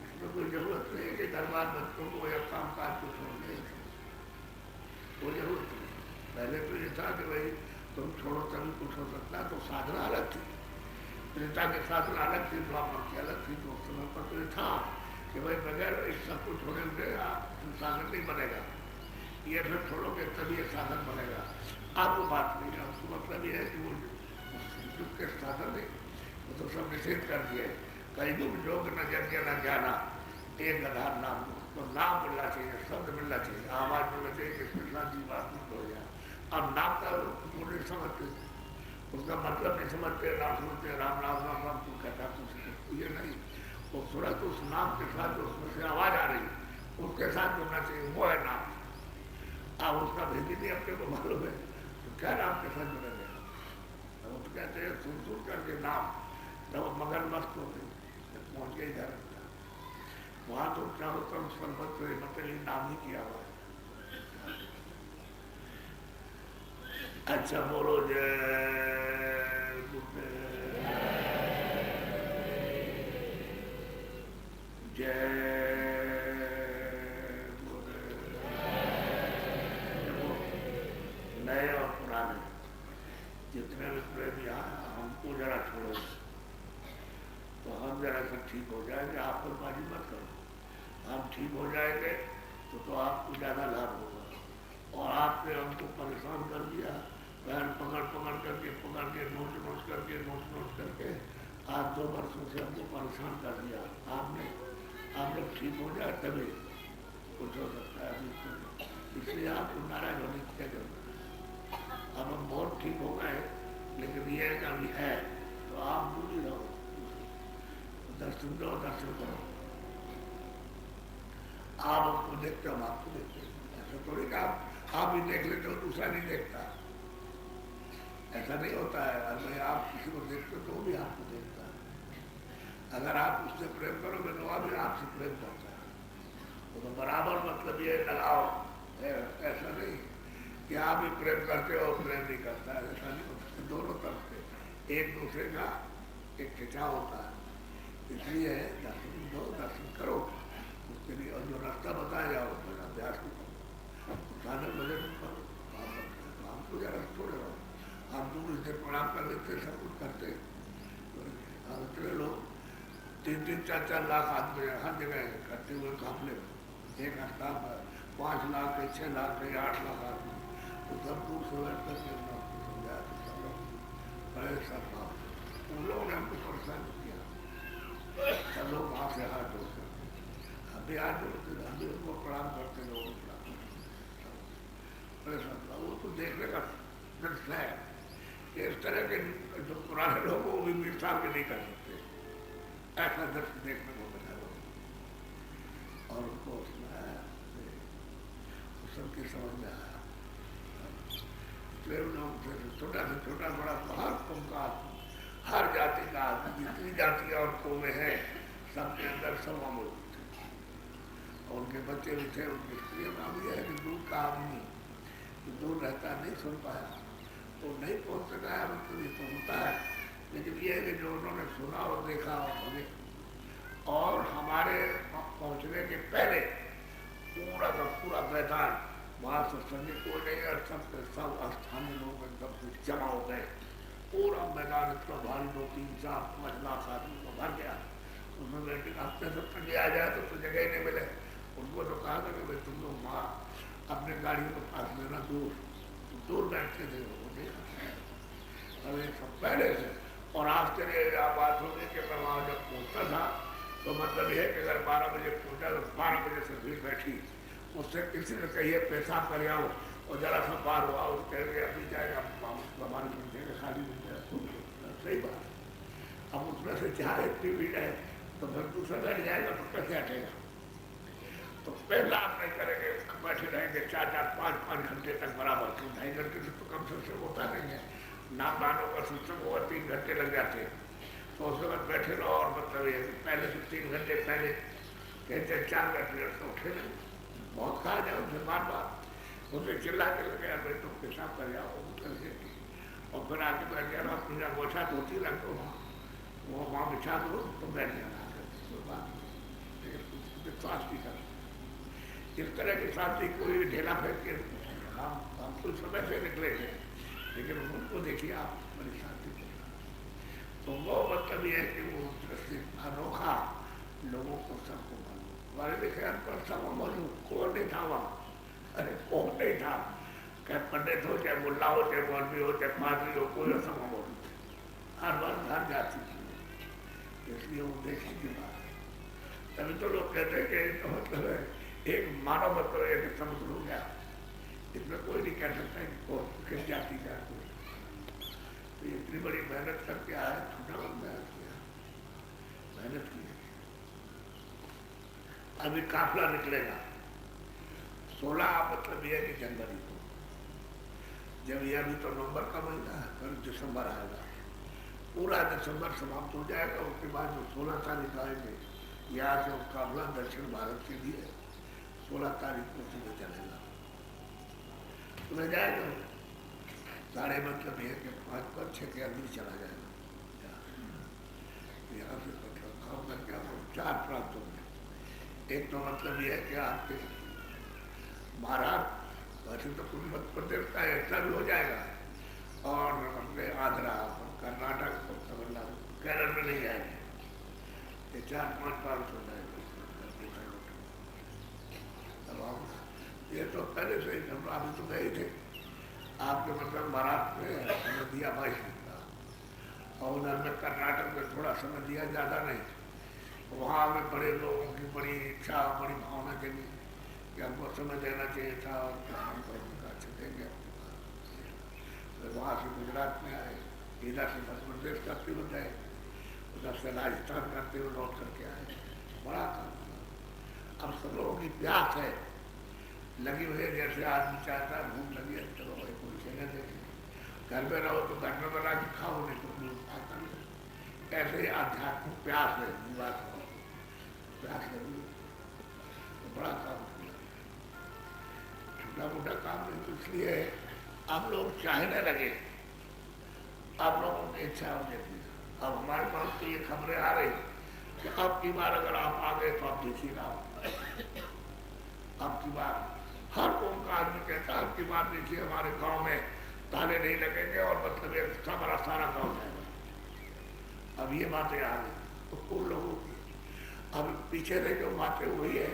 इसमें कोई जरूरत नहीं है कि दरबार बच्चों को या काम काज को छोड़ दें, वो जरूरत नहीं। पहले तो ये था कि भाई तुम छोड़ो तभी कुछ हो सकता है, तो साधना अलग थी, पिता के साधना अलग थी, द्वापर की अलग थी। तो उस समय पर तो ये था कि भाई बगैर इस सब कुछ छोड़े हुए साधन नहीं बनेगा, ये फिर छोड़ोगे तभी ये साधन बनेगा। आपको बात नहीं है, उसको मतलब ये है कि वो दुख के साधन नहीं, वो तो सब निषेध कर दिए। कहीं दुख जोग न जग न जाना, एक आधार नाम, तो नाम मिलना चाहिए, शब्द मिलना चाहिए, आवाज मिलना चाहिए, कृष्ण जी बात हो जाए। अब नाम का वो नहीं समझते, उसका मतलब नहीं समझते, नाम सुनते राम राम राम राम तुम कहता कुछ ये नहीं। वो तुरंत उस नाम के साथ जो उसमें से आवाज आ रही उसके साथ जुड़ना चाहिए, वो है नाम। अब उसका भेदी नहीं अपने को मालूम है तो क्या नाम के साथ जुड़ेंगे। तो कहते हैं सुन सुन करके नाम, तब मगन मस्त हो गई, पहुँच गई घर। वहाँ तो चारों तरफ सर्वत्र मतलब नाम ही किया हुआ है। अच्छा बोलो जय जय नए और पुराने जितने भी प्रेमी यहाँ हमको जरा छोड़ो तो हम जरा सब ठीक हो जाएंगे। आप पर बाजी मत करो, आप ठीक हो जाएंगे तो आपको ज़्यादा लाभ होगा। और आपने हमको परेशान कर दिया, पैर पकड़ करके नोच करके आज 2 वर्षों से हमको परेशान कर दिया आपने। आप जब ठीक हो जाए तभी कुछ हो सकता है, अभी तो इसलिए आपको नाराज होने की क्या जरूरत है। अब हम बहुत ठीक हो गए, लेकिन ये अभी है तो आप दूर ही रहो, दर्शन करो, दर्शन करो। आप हमको देखते हो, हम आपको देखते हैं। ऐसा थोड़ी कि आप ही देख लेते हो, दूसरा नहीं देखता, ऐसा नहीं होता है। अगर आप किसी को देखते हो तो वो भी आपको देखता है। अगर आप उससे प्रेम करोगे तो वह भी आपसे प्रेम करता है। तो बराबर मतलब ये लगाओ, ऐसा नहीं कि आप ही प्रेम करते हो प्रेम नहीं करता है, ऐसा नहीं होता। दोनों तरफ से एक दूसरे का एक खिंचाव होता है। इसलिए दर्शन दो, दर्शन करो उसके लिए। और जो रास्ता बताया जाओ उसमें अभ्यास भी करो, साधन भजन करो। हम तो जरा छोड़े रहो, हम दूर से प्रणाम कर लेते, सब कुछ करते। इतने लोग 3-3, 4-4 लाख आदमी हर जगह इकट्ठे हुए काफले में, एक स्थान पर 5 लाख, 6 लाख, 8 लाख आदमी, तो सब दूर से बैठ करके समझाया तो सब लोग बड़े सब भाव। उन लोगों ने हमको परेशान किया, सब लोग वहाँ से हाथ जोड़ते, हम भी हाथ जोड़ते, हम भी उनको प्रणाम करते, लोगों को प्रणाम करते, बड़े सब। वो तो देखने का दृश्य है। इस तरह के जो पुराने लोग वो भी मिर्चा के नहीं कर सकते, ऐसा दृश्य देखने को मिला लोग। और उनको सुनाया, सबकी समझ में आया। छोटा से छोटा बड़ा तो हर कौम का आदमी, हर जाति का आदमी, जितनी जातियाँ और कौमें हैं सबके अंदर सब मौजूद थे। और उनके बच्चे भी थे, उनकी स्त्रियों भी है कि दूर का आदमी दूर रहता नहीं सुन पाया तो नहीं पहुँच सका है, मतलब ये तो होता है। लेकिन ये है कि जो उन्होंने सुना और देखा और हमारे पहुँचने के पहले पूरा का पूरा मैदान वहाँ सत्संग कोई नहीं, और सब स्थानीय लोग एकदम से जमा हो गए। पूरा मैदान इतना भारी 2, 3, 4, 5 लाख आदमी को भर गया। उसमें बैठे हफ्ते सत्संग आ जाए तो जगह ही नहीं मिले। उनको तो कहा था कि भाई तुम लोग वहाँ अपने गाड़ियों के पास लेना, दूर बैठते थे वो अरे सब पहले से। और आश्चर्य बात होगी कि मैं वहाँ जब पहुँचता था तो मतलब ये कि अगर 12 बजे पहुँचा तो 12 बजे से भीड़ बैठी, उससे किसी ने कहिए पेशाब कर आओ और जरा सा पार हुआ और कह गए अभी जाएगा हमारे मिल जाएगा, खाली मिल जाएगा। सही बात। अब उसमें से चाहे इतनी भीड़ है तो फिर दूसरा बैठ जाएगा तो कैसे हटेगा। तो पहला आप नहीं करेंगे, बैठे रहेंगे 4-4, 5-5 घंटे तक बराबर। 2-2.5 घंटे से तो कम से होता नहीं है। नाम दानों का सत्संग होगा 3 घंटे लग जाते हैं। तो उस वक्त बैठे रहो और मतलब ये पहले से 3 घंटे पहले कहते 4 घंटे तो उठे नहीं, बहुत कहा जाए उनसे बार उनसे चिल्ला के लगे यार भाई तुम पेशाब कर जाओ करके। और फिर आके बैठ जाना, अपनी गोछा धोती रख दो, वो वहाँ बिछा दो तो बैठ जाना। विश्वास भी कर इस तरह के शांति कोई ढेला फेंक के हम कुछ समय से निकले थे, लेकिन उनको देखिए आप बड़ी शांति के। तो वो मतलब ये है कि वो दृष्टि अनोखा लोगों को सबको मालूम। हमारे देखे पर सब मालूम, कौन नहीं था वहाँ, अरे कौन नहीं था, चाहे पंडित हो, चाहे मुल्ला हो, चाहे मौलवी हो, चाहे पादरी हो, कोई सब मौजूद हर बार हर जाति की। इसलिए वो देखने की बात है। तभी तो लोग कहते हैं कि मतलब है एक मानव मतलब एक समुद्र हो गया, इसमें कोई नहीं कह सकता कि कौन किस जाति का कोई। तो इतनी बड़ी मेहनत करके आया, छोटा बन मेहनत किया, मेहनत की। अभी काफिला निकलेगा 16 मतलब ये कि जनवरी को, जब ये अभी तो नवंबर का महीना है, फिर दिसंबर आएगा, पूरा दिसंबर समाप्त हो जाएगा। उसके बाद जो 16 तारीख आएंगे यहाँ से काफिला दक्षिण भारत के लिए 16 तारीख को सुबह चलेगा। सुबह जाएगा साढ़े मतलब ये कि 5 पर 6 के अंदर चला जाएगा। यहाँ से काम करके आपको 4 प्राप्त होंगे। एक तो मतलब ये है कि आपके महाराष्ट्र वैसे तो कुछ मध्य प्रदेश का ऐसा भी हो जाएगा, और अपने आंध्रा, कर्नाटक, तमिलनाडु, केरल में नहीं जाएंगे। ये 4-5 बार हो जाएगा। ये तो पहले से ही हम अभी तो गए थे आपके मतलब महाराष्ट्र में हमें दिया 22 दिन का, और उधर में कर्नाटक में थोड़ा समय दिया, ज़्यादा नहीं। वहाँ में बड़े लोगों की बड़ी इच्छा, बड़ी भावना के लिए कि हमको समय देना चाहिए था, और हमको अच्छे देंगे। तो वहाँ से गुजरात में आए, इधर से मध्य प्रदेश करते हुए गए, उधर से राजस्थान करते हुए लौट करके आए। बड़ा काम। अब सब लोगों की प्यास है, लगी हुई है, जैसे आदमी चाहता है भूख लगी है, चलो भाई कोई जगह देखें, घर में रहो तो घर में बना के खाओ, नहीं तो कोई खाता नहीं। ऐसे ही आध्यात्मिक प्यास है, बात प्यास लगी तो बड़ा काम किया। छोटा मोटा काम नहीं तो इसलिए आप लोग चाहने लगे, आप लोगों की इच्छा हो जाती है। अब हमारे पास तो ये खबरें आ रही कि अब की बार अगर आप आ गए तो आप देखिएगा, अब की बार हर कौन का आदमी कहता है अब की बार देखिए हमारे गांव में ताले नहीं लगेंगे और मतलब एक हमारा सारा गांव जाएगा। अब ये बातें आ गई तो उन लोगों की अब पीछे से जो बातें हुई है,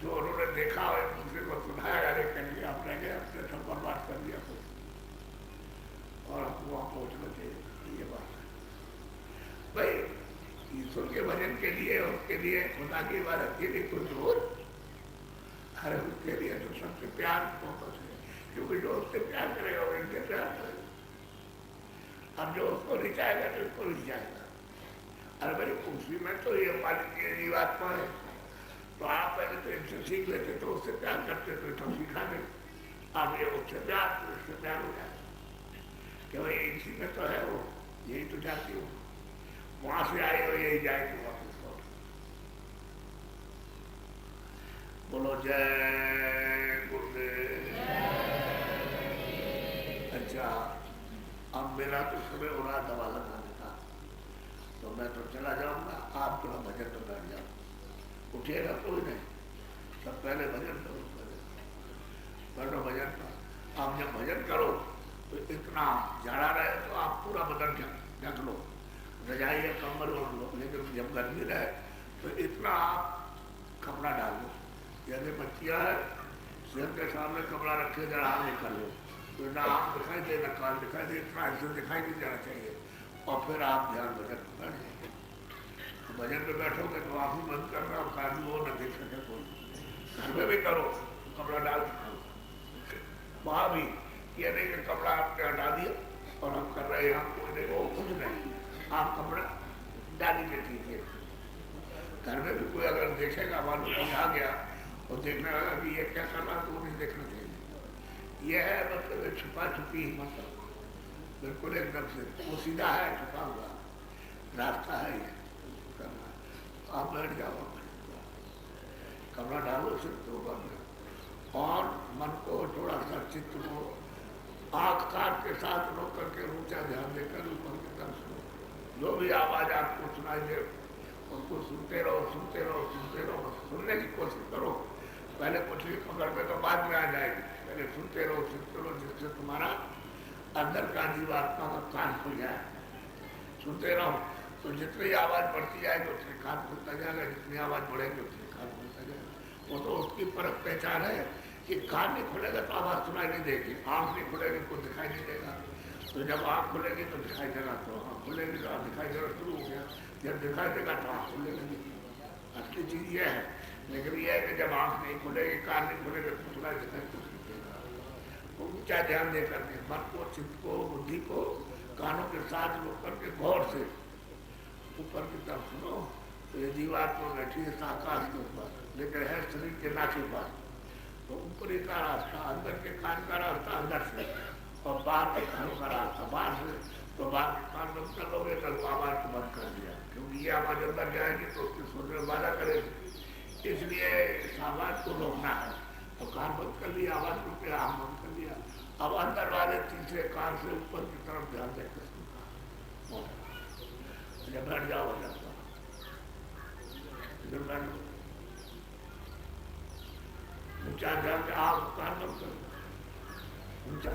जो उन्होंने देखा है दूसरे को सुनाया, अरे कर लिया आप रह गए, अपने सब बर्बाद कर दिया कुछ, और हमको वहाँ पहुँचना चाहिए। ये बात है भाई, ईश्वर के भजन के लिए, उसके लिए, खुदा की इबादत के लिए कुछ और, अरे उसके लिए तो सबसे प्यार फोकस है, क्योंकि जो उससे प्यार करेगा वो इनसे प्यार करेगा। अब जो उसको रिचाएगा तो उसको रिचाएगा। अरे भाई उसी में तो ये मालिक की जीवात्मा है, तो आप पहले तो इनसे सीख लेते तो उससे प्यार करते तो तो सीखा नहीं, आप ये उससे प्यार तो उससे प्यार हो जाए कि भाई इसी में तो है वो, यही तो जाती हो, वहां से आए हो यही जाएगी वापस। बोलो जय गुरुदेव। अच्छा अब मेरा तो समय हो रहा दवा लगाने का, तो मैं तो चला जाऊंगा, आप थोड़ा भजन तो बैठ जाओ, उठिएगा कोई नहीं, सब पहले भजन करो, बैठो भजन का। आप जब भजन करो तो इतना जाड़ा रहे तो आप पूरा बदन ढक लो, रजाई या कम्बल ओढ़ लो, लेकिन जब गर्मी रहे तो इतना आप कपड़ा डाल लो, जैसे बच्चियाँ है सिर के सामने कपड़ा रखे जरा आम निकल लो, तो ना आम दिखाई दे ना कान दिखाई दे, इतना ऐसे दिखाई नहीं जाना चाहिए, और फिर आप ध्यान भजन में बैठ जाएंगे। तो भजन में बैठोगे तो आप ही बंद करना, और कान वो न देख सके कोई। घर में भी करो तो कपड़ा डाल वहाँ भी, ये नहीं कि कपड़ा आपने हटा दिया और हम कर रहे हैं, हम कोई नहीं, वो कुछ नहीं, आप कपड़ा डालिए ठीक है। घर में भी कोई अगर देखेगा मालूम नहीं आ गया और देखने लगा कि ये क्या कर रहा, तो वो नहीं देखना चाहिए। यह है मतलब छुपा छुपी मतलब बिल्कुल एकदम से वो सीधा है, छुपा हुआ रास्ता है ये करना। आप बैठ जाओ, कपड़ा डालो सिर्फ तो ऊपर, और मन को थोड़ा सा चित्त को आँख काट के साथ रोक करके ऊंचा ध्यान देकर ऊपर की तरफ सुनो, जो भी आवाज आपको सुनाई दे उसको सुनते रहो, सुनते रहो, सुनते रहो, सुनने की कोशिश करो। पहले कुछ भी पकड़ में तो बाद में आ जाएगी, पहले सुनते रहो, जिससे तुम्हारा अंदर का जीवात्मा का कान खुल जाए। सुनते रहो तो जितनी आवाज बढ़ती जाएगी उतनी कान खुलता जाएगा, जितनी आवाज बढ़ेगी उतनी कान खुलता जाएगा। वो तो उसकी परख पहचान है कि कान नहीं खुलेगा तो आवाज सुनाई नहीं देगी, आँख नहीं खुलेगी तो दिखाई नहीं देगा, तो जब आँख खुलेगी तो दिखाई देगा, तो आँख खुलेगी तो दिखाई देना शुरू हो गया, जब दिखाई देगा तो आँख खुलने लगी। असली चीज ये है, लेकिन ये है कि जब आँख नहीं खुलेगी, कान नहीं खुलेगा तो सुनाई दिखाई कुछ नहीं देगा। ऊंचा ध्यान दे करके मन को, चित्त को, बुद्धि को कानों के साथ रोक करके गौर से ऊपर की तरफ सुनो, तो ये जीवात्मा बैठी है आकाश के ऊपर, लेकिन है शरीर के नाके पास, तो ऊपरी का रास्ता अंदर के कान का रास्ता अंदर से, और बाहर के कानों का रास्ता बाहर से, तो बाहर के कान बंद कर लोगे तो आवाज को बंद कर दिया, क्योंकि ये आवाज अंदर जाएगी तो उसकी सुनने में बाधा करेगी, इसलिए इस आवाज को रोकना है। तो कान बंद कर लिया, आवाज रुक गया, आम बंद कर लिया, अब अंदर वाले तीसरे कान से ऊपर की तरफ ध्यान देकर सुनना। जब बैठ जाओ ऊंचा ध्यान से आप कान बंद करो, ऊंचा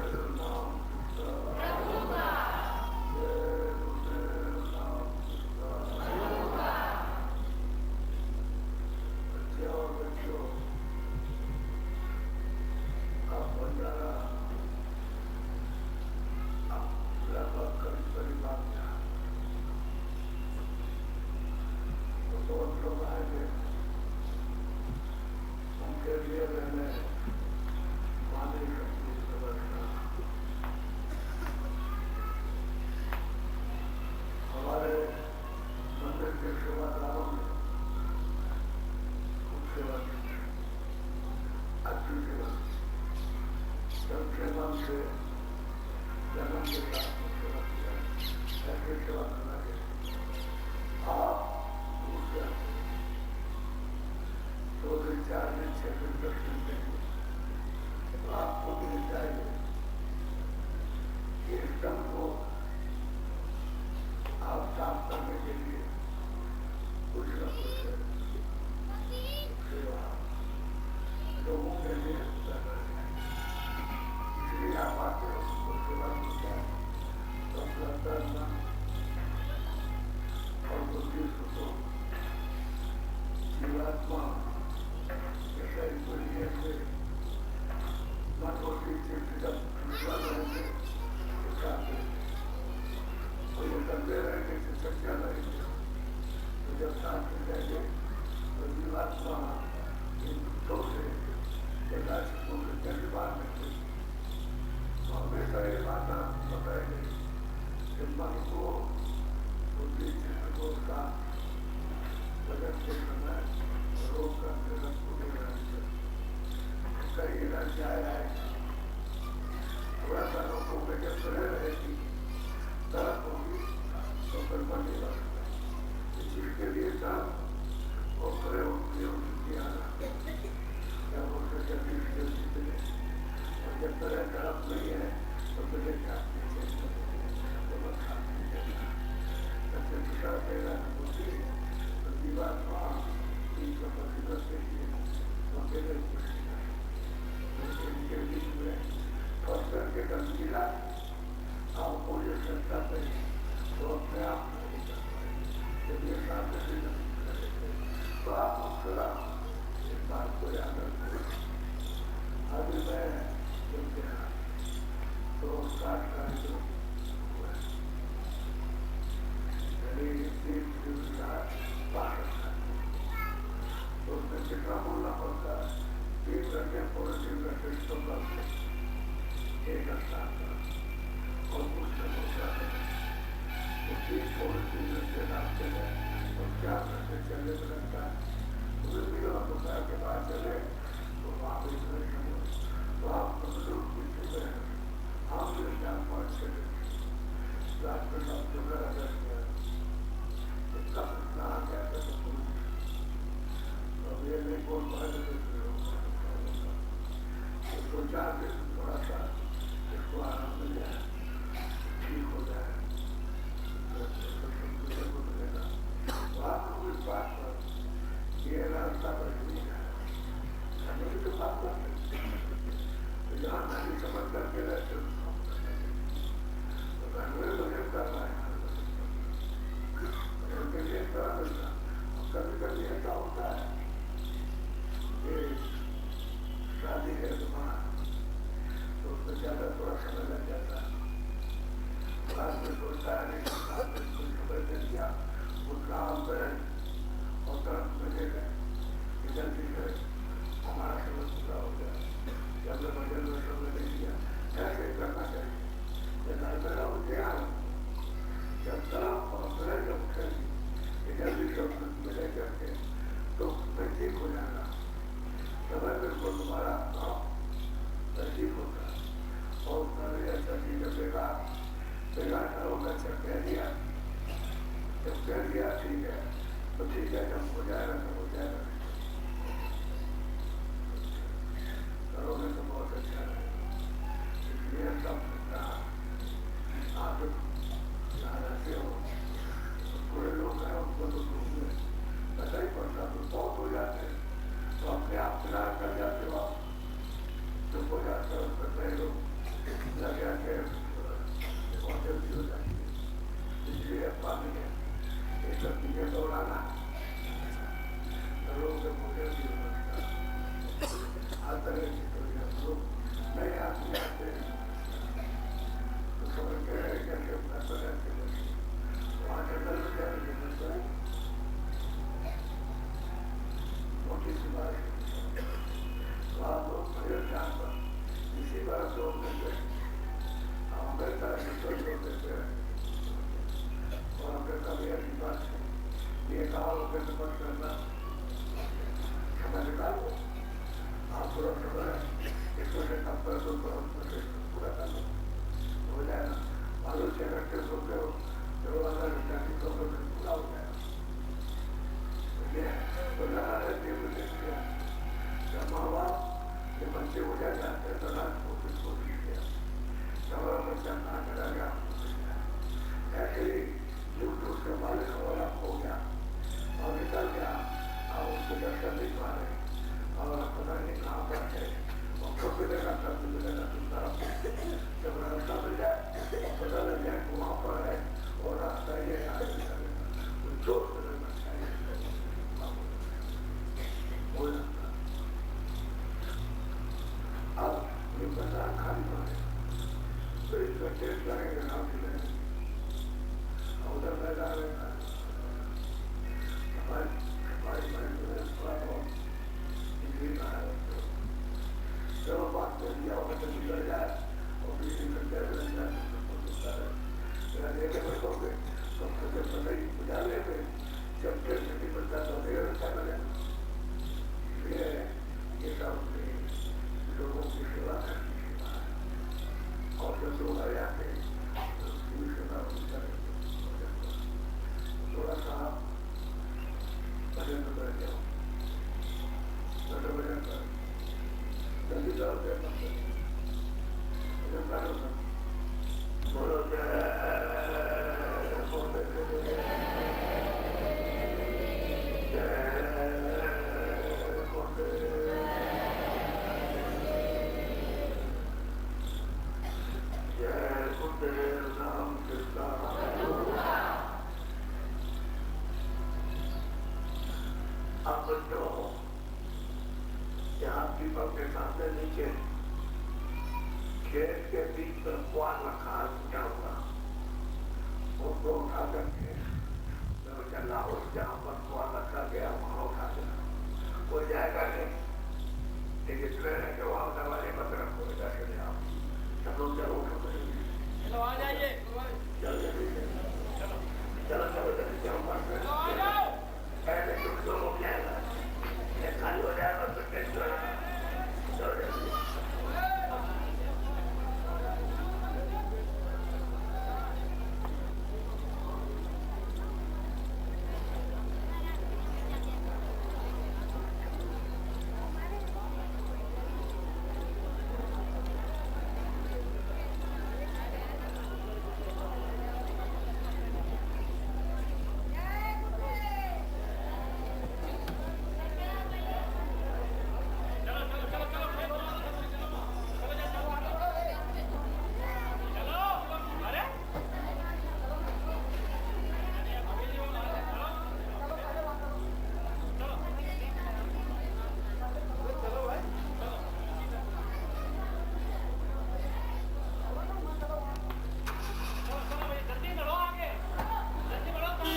जीवात्मा जैसे दुनिया से मनोटी जब निकल रहे थे तो ये करते रहेंगे कि सच्चा रहेंगे तो जब साथ में रहेंगे तो जीवात्मा इन दुखों से प्रकाशकों के जज्बात में थे तो हमेशा ये बात आपको बताएंगे कि मन को बुद्धि चित्त को उसका बदल के समय रोग करके रखो दे रहे कहीं न जाए है थोड़ा सा लोगों में जब चले रहेगी तरफ होगी तो फिर बनेगा इस चीज के लिए काम और करे उनकी उनकी आना जब उनसे जल्दी जल्दी मिले और जब तरह तरफ नहीं है तो मुझे चाहते सबसे पिता तेरा बुद्धि तो जीवात्मा इनका प्रतिबद्ध देखिए तो अकेले इनके बीच में फंस करके गंदगी आपको ये सत्ता चाहिए तो अपने आप नहीं कर पाए जब ये सामने से गंदगी करेंगे तो आप अक्सर इस बात को याद रखें अभी मैं जो कह तो काट का जो तो उसमें कितना बोलना पड़ता है 3 घंटे पूरे 3 घंटे तो करते एक स्थान पर और कुछ होता है तो 3 घंटे रास्ते में और 4 घंटे चलने में लगता है तो भी होता है के बाद चले तो वहाँ भी तो आप पीछे में हम भी 4-5 चले रात में सब जगह अगर इतना इतना आ गया तो अब ये नहीं बोल पाए तो जाके थोड़ा सा इसको आराम मिल जाए ठीक हो जाए मिलेगा तो आपको इस बात पर ये रास्ता पर नहीं है मेरी तो बात कर तो यहाँ नहीं समझ करके रहते तो घर में कर रहा है उनके लिए कभी कभी ऐसा होता है शादी है तुम्हारा तो उसमें ज्यादा थोड़ा समय लग जाता है बाद में सोचता है नहीं समय दे दिया उसका हम करें और तरफ में दे गए जल्दी करें हमारा समय पूरा हो गया जब मैं में समय दे दिया ऐसे ही करना चाहिए घर में रहो ध्यान जब तरफ और तरह जब करेंगे जल्दी सब मिले करके तो ठीक हो जाएगा समय बिल्कुल तुम्हारा ठीक होता है और उसमें ऐसा चीज बेकार होगा जब कह दिया ठीक है तो ठीक है जब हो जाएगा तो हो जाएगा करोगे तो बहुत अच्छा है इसलिए सब आप रहते हो पूरे लोग हैं उनको तो पता ही पड़ता तो बहुत हो जाते हैं तो अपने आप चुनाव कर जाते हो आप चुप हो जाते हो करते लोग लग जाते बहुत जल्दी हो जाती है इसलिए पानी है ये सब चीजें दौड़ाना लोगों के मुझे भी हर तरह की कोई हम लोग नए आदमी आते हैं तो समझते हैं कैसे अपना तरह के वहाँ के अंदर में जाने के मोटी सी बात है तो आप लोग मेरे ध्यान पर इसी बात को देते हम कहता है कि कोई लोग देते हैं और हम कहता भी ऐसी बात है ये कहा लोग कैसे मत करना समय निकालो आप पूरा समय इसमें से कम कर दो तो हम पूरा कर लो हो जाएगा मालूम 6 घंटे सोते हो जो आधा घंटा की तो पूरा हो जाएगा तो लगा रहती है मुझे जब माँ बाप के बच्चे हो जाते हैं तो रात को कोशिश किया जब बच्चा ना चला गया ऐसे ही झूठ उसके मालिक वाला हो गया और निकल गया और उसको दर्शन नहीं पा रहे और पता नहीं कहाँ पर है और कब मिलेगा तुम तरफ जब रास्ता मिल जाए पता लग जाए कि वहाँ पर है और रास्ता ये आगे निकलेगा तो जोर से रहना चाहिए लगे हो, भजन करो, जल्दी करो, भजन करो, बोलो जय अब जो यहाँ पीपल के सामने नीचे खेत के बीच में कुआं रखा क्या हुआ, उनको उठा करके लाओ जाओ